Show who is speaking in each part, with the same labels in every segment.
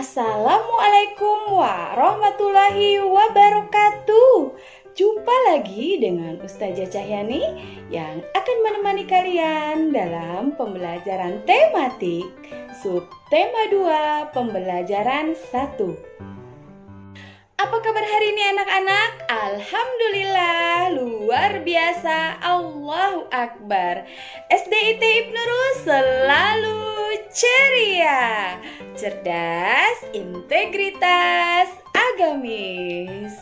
Speaker 1: Assalamualaikum warahmatullahi wabarakatuh. Jumpa lagi dengan Ustazah Cahyani yang akan menemani kalian dalam pembelajaran tematik subtema 2 pembelajaran 1. Apa kabar hari ini anak-anak? Alhamdulillah, luar biasa, Allahu Akbar. SDIT Ibnu Rus selalu ceria, cerdas, integritas, agamis.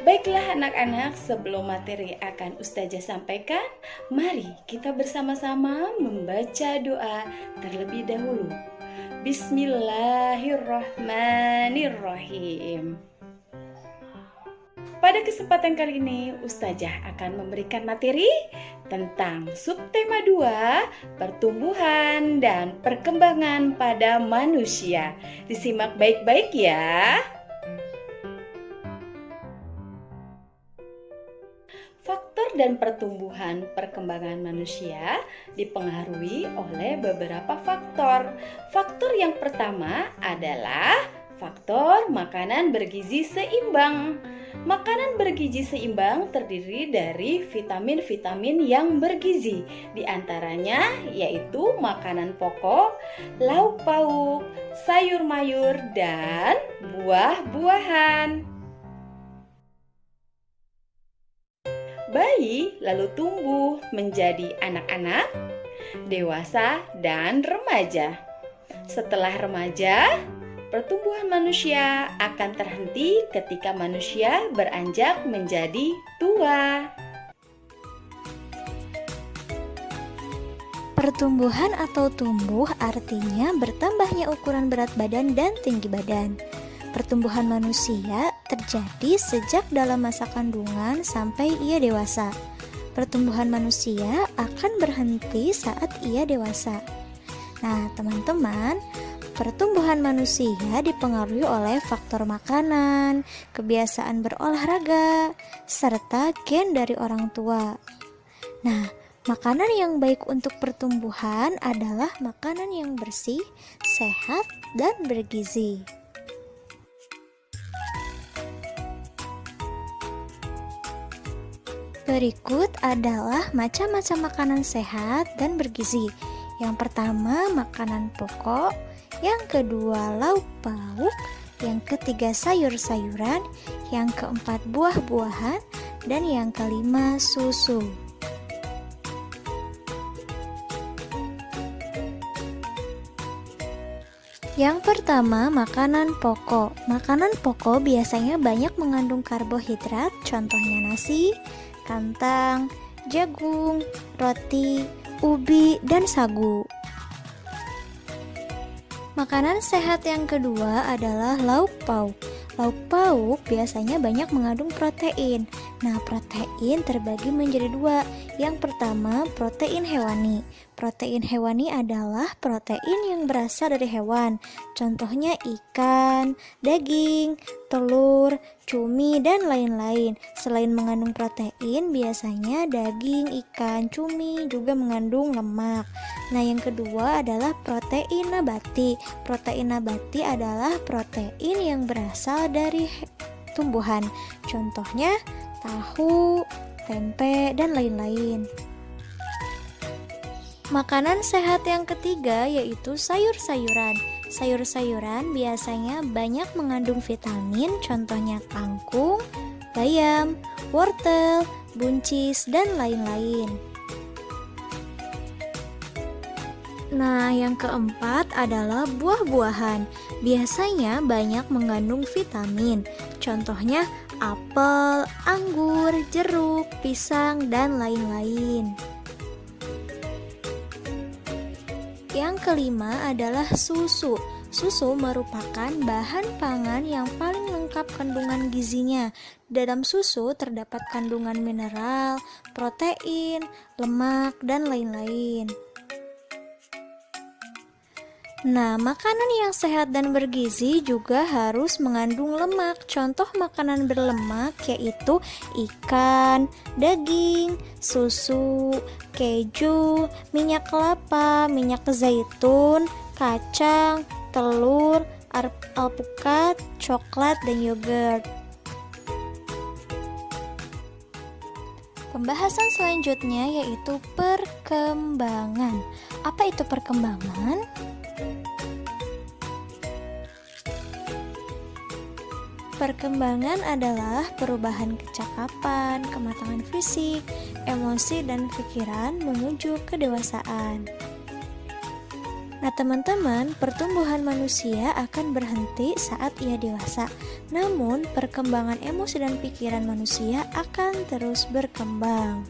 Speaker 1: Baiklah anak-anak, sebelum materi akan Ustazah sampaikan, mari kita bersama-sama membaca doa terlebih dahulu. Bismillahirrahmanirrahim. Pada kesempatan kali ini, Ustazah akan memberikan materi tentang subtema 2, pertumbuhan dan perkembangan pada manusia. Disimak baik-baik ya. Faktor dan pertumbuhan perkembangan manusia dipengaruhi oleh beberapa faktor. Faktor yang pertama adalah faktor makanan bergizi seimbang. Makanan bergizi seimbang terdiri dari vitamin-vitamin yang bergizi. Di antaranya yaitu makanan pokok, lauk pauk, sayur mayur, dan buah-buahan. Bayi lalu tumbuh menjadi anak-anak, dewasa, dan remaja. Setelah remaja, pertumbuhan manusia akan terhenti ketika manusia beranjak menjadi tua.
Speaker 2: Pertumbuhan atau tumbuh artinya bertambahnya ukuran berat badan dan tinggi badan. Pertumbuhan manusia terjadi sejak dalam masa kandungan sampai ia dewasa. Pertumbuhan manusia akan berhenti saat ia dewasa. Nah, teman-teman, pertumbuhan manusia dipengaruhi oleh faktor makanan, kebiasaan berolahraga, serta gen dari orang tua. Nah, makanan yang baik untuk pertumbuhan adalah makanan yang bersih, sehat, dan bergizi. Berikut adalah macam-macam makanan sehat dan bergizi. Yang pertama, makanan pokok. Yang kedua, lauk pauk. Yang ketiga, sayur-sayuran. Yang keempat, buah-buahan. Dan yang kelima, susu. Yang pertama, makanan pokok. Makanan pokok biasanya banyak mengandung karbohidrat, contohnya nasi, kentang, jagung, roti, ubi, dan sagu. Makanan sehat yang kedua adalah lauk pauk. Lauk pauk biasanya banyak mengandung protein. Nah, protein terbagi menjadi dua. Yang pertama, protein hewani. Protein hewani adalah protein yang berasal dari hewan. Contohnya ikan, daging, telur, cumi, dan lain-lain. Selain mengandung protein, biasanya daging, ikan, cumi juga mengandung lemak. Nah, yang kedua adalah protein nabati. Protein nabati adalah protein yang berasal dari tumbuhan. Contohnya tahu, tempe, dan lain-lain. Makanan sehat yang ketiga yaitu sayur-sayuran. Sayur-sayuran biasanya banyak mengandung vitamin, contohnya kangkung, bayam, wortel, buncis, dan lain-lain. Nah, yang keempat adalah buah-buahan. Biasanya banyak mengandung vitamin, contohnya apel, anggur, jeruk, pisang, dan lain-lain. Yang kelima adalah susu. Susu merupakan bahan pangan yang paling lengkap kandungan gizinya. Dalam susu terdapat kandungan mineral, protein, lemak, dan lain-lain. Nah, makanan yang sehat dan bergizi juga harus mengandung lemak. Contoh makanan berlemak yaitu ikan, daging, susu, keju, minyak kelapa, minyak zaitun, kacang, telur, alpukat, coklat, dan yogurt. Pembahasan selanjutnya yaitu perkembangan. Apa itu perkembangan? Perkembangan adalah perubahan kecakapan, kematangan fisik, emosi, dan pikiran menuju kedewasaan. Nah teman-teman, pertumbuhan manusia akan berhenti saat ia dewasa. Namun, perkembangan emosi dan pikiran manusia akan terus berkembang.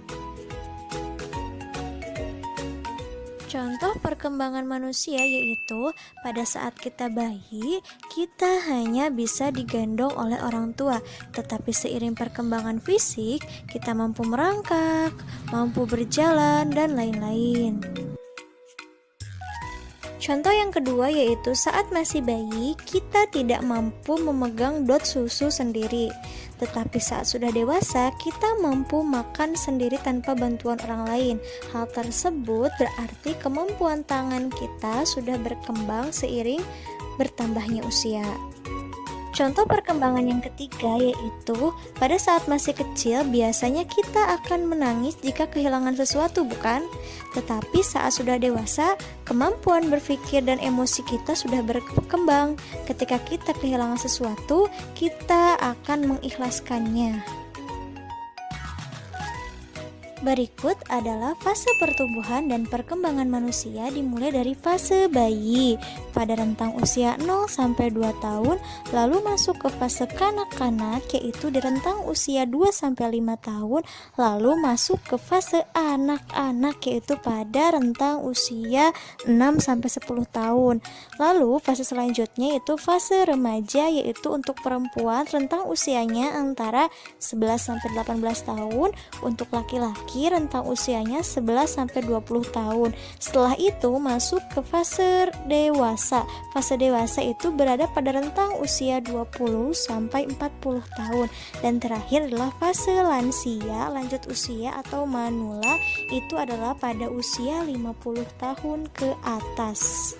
Speaker 2: Contoh perkembangan manusia yaitu pada saat kita bayi, kita hanya bisa digendong oleh orang tua. Tetapi seiring perkembangan fisik, kita mampu merangkak, mampu berjalan, dan lain-lain. Contoh yang kedua yaitu saat masih bayi, kita tidak mampu memegang dot susu sendiri. Tetapi saat sudah dewasa, kita mampu makan sendiri tanpa bantuan orang lain. Hal tersebut berarti kemampuan tangan kita sudah berkembang seiring bertambahnya usia. Contoh perkembangan yang ketiga yaitu pada saat masih kecil biasanya kita akan menangis jika kehilangan sesuatu, bukan? Tetapi saat sudah dewasa, kemampuan berpikir dan emosi kita sudah berkembang. Ketika kita kehilangan sesuatu, kita akan mengikhlaskannya. Berikut adalah fase pertumbuhan dan perkembangan manusia dimulai dari fase bayi pada rentang usia 0 sampai 2 tahun, lalu masuk ke fase kanak-kanak yaitu di rentang usia 2 sampai 5 tahun, lalu masuk ke fase anak-anak yaitu pada rentang usia 6 sampai 10 tahun. Lalu fase selanjutnya yaitu fase remaja yaitu untuk perempuan rentang usianya antara 11 sampai 18 tahun, untuk laki-laki rentang usianya 11 sampai 20 tahun. Setelah itu masuk ke fase dewasa. Fase dewasa itu berada pada rentang usia 20 sampai 40 tahun. Dan terakhir adalah fase lansia, lanjut usia atau manula, itu adalah pada usia 50 tahun ke atas.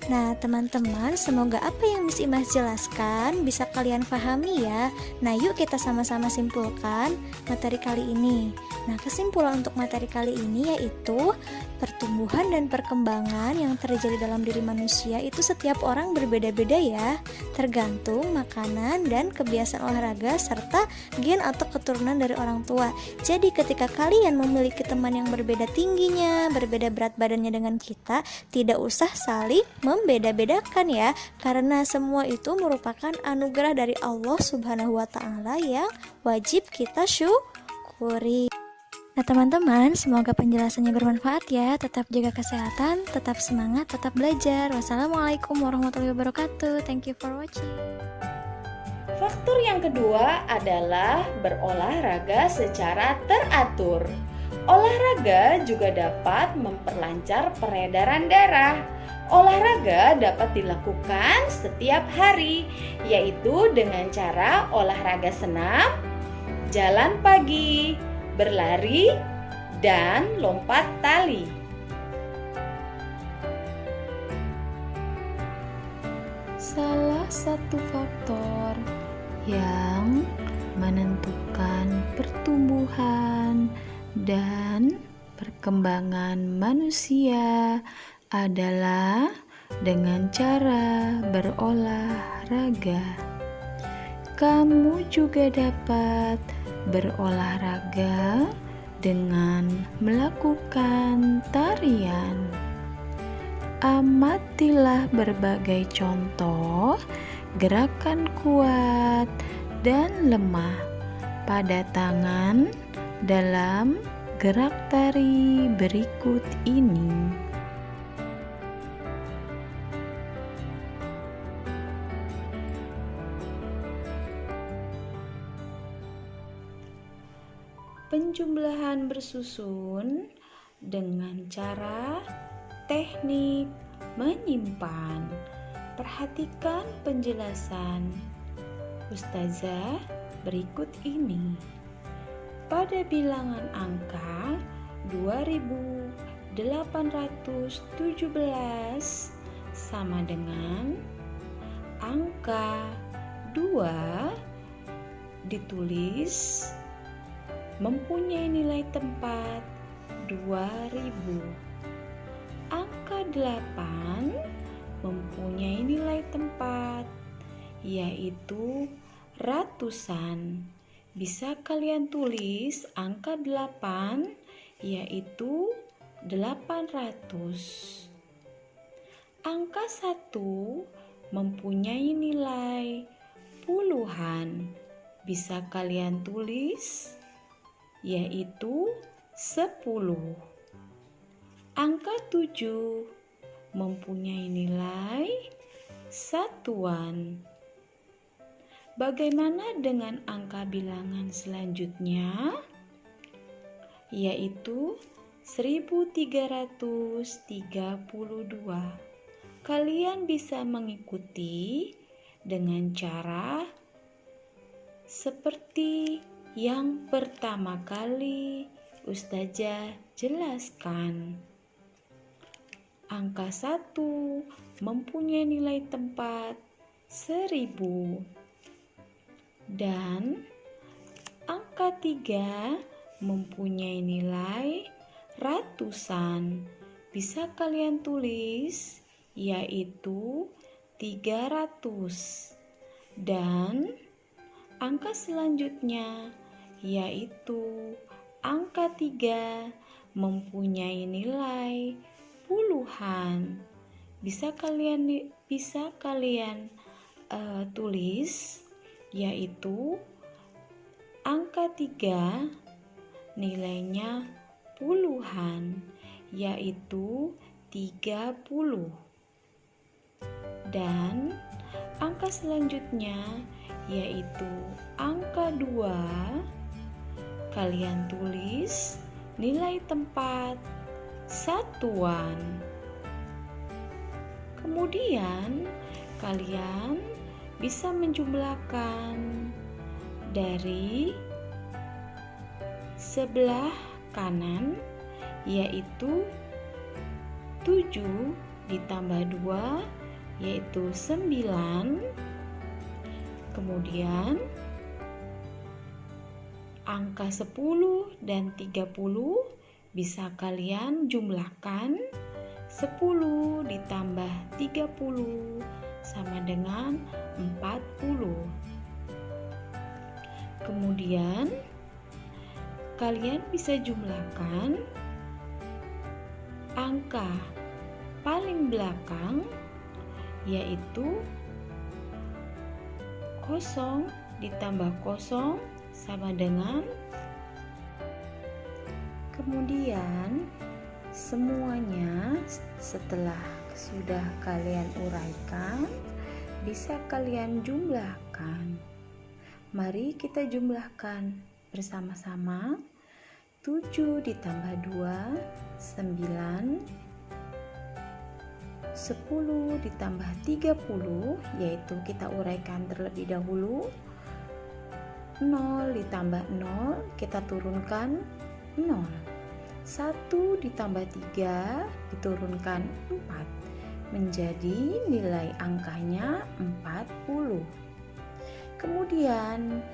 Speaker 2: Nah teman-teman, semoga apa yang Miss Imas jelaskan bisa kalian pahami ya. Nah yuk kita sama-sama simpulkan materi kali ini. Nah kesimpulan untuk materi kali ini yaitu pertumbuhan dan perkembangan yang terjadi dalam diri manusia itu setiap orang berbeda-beda ya, tergantung makanan dan kebiasaan olahraga serta gen atau keturunan dari orang tua. Jadi ketika kalian memiliki teman yang berbeda tingginya, berbeda berat badannya dengan kita, tidak usah saling membeda-bedakan ya, karena semua itu merupakan anugerah dari Allah Subhanahu wa Ta'ala yang wajib kita syukuri. Nah teman-teman, semoga penjelasannya bermanfaat ya. Tetap jaga kesehatan, tetap semangat, tetap belajar. Wassalamualaikum warahmatullahi wabarakatuh. Thank you for watching.
Speaker 1: Faktor yang kedua adalah berolahraga secara teratur. Olahraga juga dapat memperlancar peredaran darah. Olahraga dapat dilakukan setiap hari, yaitu dengan cara olahraga senam, jalan pagi, berlari, dan lompat tali.
Speaker 3: Salah satu faktor yang menentukan pertumbuhan dan perkembangan manusia adalah dengan cara berolahraga. Kamu juga dapat berolahraga dengan melakukan tarian. Amatilah berbagai contoh gerakan kuat dan lemah pada tangan dalam gerak tari berikut ini. Penjumlahan bersusun dengan cara teknik menyimpan. Perhatikan penjelasan Ustazah berikut ini. Pada bilangan angka 2817 sama dengan angka 2 ditulis mempunyai nilai tempat 2000. Angka 8 mempunyai nilai tempat yaitu ratusan. Bisa kalian tulis angka 8 yaitu 800. Angka 1 mempunyai nilai puluhan. Bisa kalian tulis yaitu 10. Angka 7 mempunyai nilai satuan. Bagaimana dengan angka bilangan selanjutnya? Yaitu 1332. Kalian bisa mengikuti dengan cara seperti yang pertama kali Ustazah jelaskan. Angka 1 mempunyai nilai tempat 1000 dan angka 3 mempunyai nilai ratusan. Bisa kalian tulis yaitu 300 dan angka selanjutnya yaitu angka 3 mempunyai nilai puluhan. Bisa kalian tulis yaitu angka 3 nilainya puluhan yaitu 30. Dan angka selanjutnya yaitu angka 2 kalian tulis nilai tempat satuan. Kemudian kalian bisa menjumlahkan dari sebelah kanan yaitu 7 ditambah 2 yaitu 9. Kemudian angka 10 dan 30 bisa kalian jumlahkan. 10 ditambah 30 sama dengan 40. Kemudian kalian bisa jumlahkan angka paling belakang yaitu 0 ditambah 0 sama dengan. Kemudian semuanya setelah sudah kalian uraikan bisa kalian jumlahkan. Mari kita jumlahkan bersama-sama. 7 ditambah 2 9, 10 ditambah 30 yaitu kita uraikan terlebih dahulu. 0 ditambah 0 kita turunkan 0. 1 ditambah 3 diturunkan 4 menjadi nilai angkanya 40. Kemudian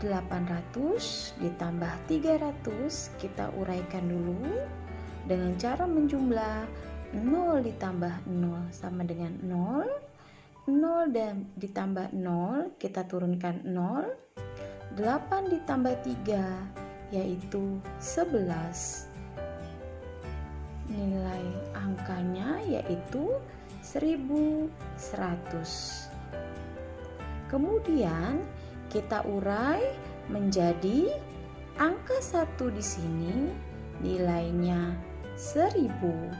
Speaker 3: 800 ditambah 300 kita uraikan dulu dengan cara menjumlah 0 ditambah 0 sama dengan 0. 0 dan ditambah 0 kita turunkan 0. 8 ditambah 3 yaitu 11. Nilai angkanya yaitu 1100. Kemudian kita urai menjadi angka 1 di sini nilainya 1000.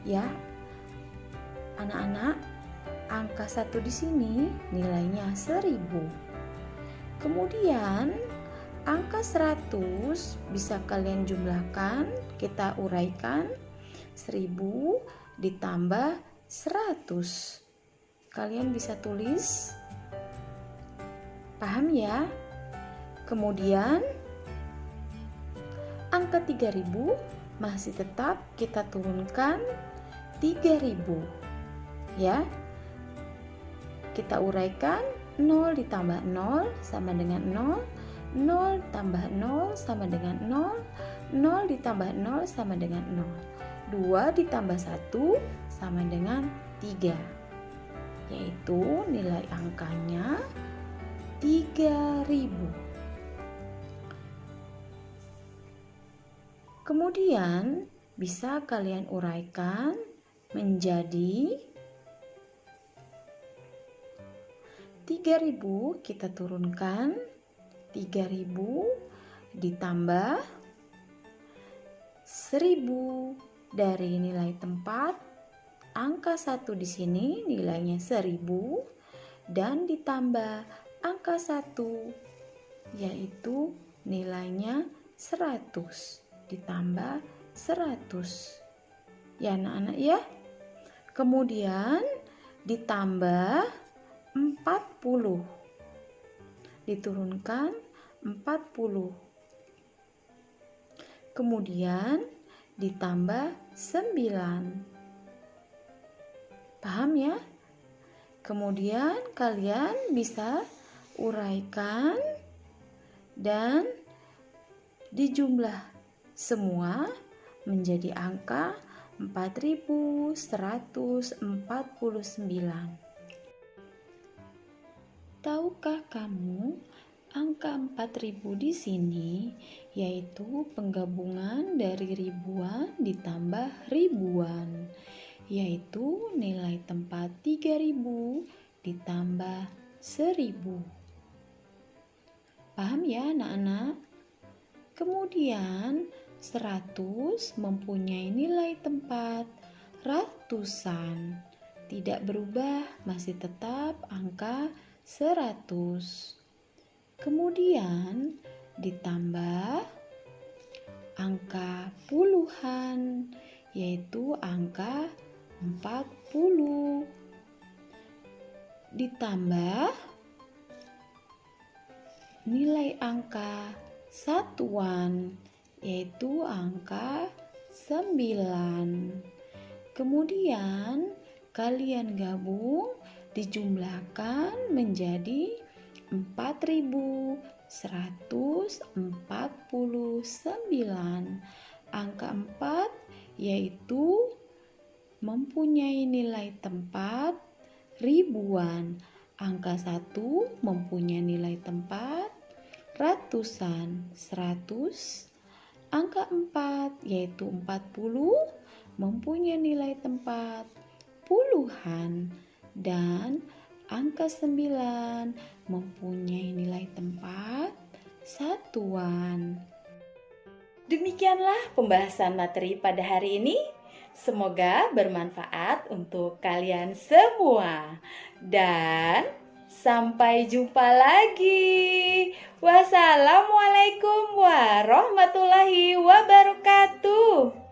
Speaker 3: Ya, anak-anak, angka 1 di sini nilainya 1000. Kemudian angka 100 bisa kalian jumlahkan, kita uraikan 1000 ditambah 100. Kalian bisa tulis, paham ya? Kemudian angka 3000 masih tetap kita turunkan
Speaker 1: 3000. Ya. Kita uraikan 0 ditambah 0 sama dengan 0, 0 tambah 0 sama dengan 0, 0 ditambah 0 sama dengan 0. 2 ditambah 1 sama dengan 3. Yaitu nilai angkanya 3000. Kemudian bisa kalian uraikan menjadi 3000 kita turunkan 3000 ditambah 1000 dari nilai tempat angka 1 di sini nilainya 1000 dan ditambah angka 1 yaitu nilainya 100 ditambah 100. Ya anak-anak ya. Kemudian ditambah 40. Diturunkan 40. Kemudian ditambah 9. Paham ya? Kemudian kalian bisa uraikan dan dijumlah semua menjadi angka 4149. Tahukah kamu angka 4000 di sini yaitu penggabungan dari ribuan ditambah ribuan, yaitu nilai tempat 3000 ditambah 1000. Paham ya anak-anak? Kemudian 100 mempunyai nilai tempat ratusan. Tidak berubah, masih tetap angka 100. Kemudian ditambah angka puluhan, yaitu angka 40. Ditambah nilai angka satuan, yaitu angka 9. Kemudian kalian gabung dijumlahkan menjadi 4149. Angka 4 yaitu mempunyai nilai tempat ribuan. Angka 1 mempunyai nilai tempat ratusan, 100. Angka 4 yaitu 40 mempunyai nilai tempat puluhan. Dan angka 9 mempunyai nilai tempat satuan. Demikianlah pembahasan materi pada hari ini. Semoga bermanfaat untuk kalian semua. Dan sampai jumpa lagi. Wassalamualaikum warahmatullahi wabarakatuh.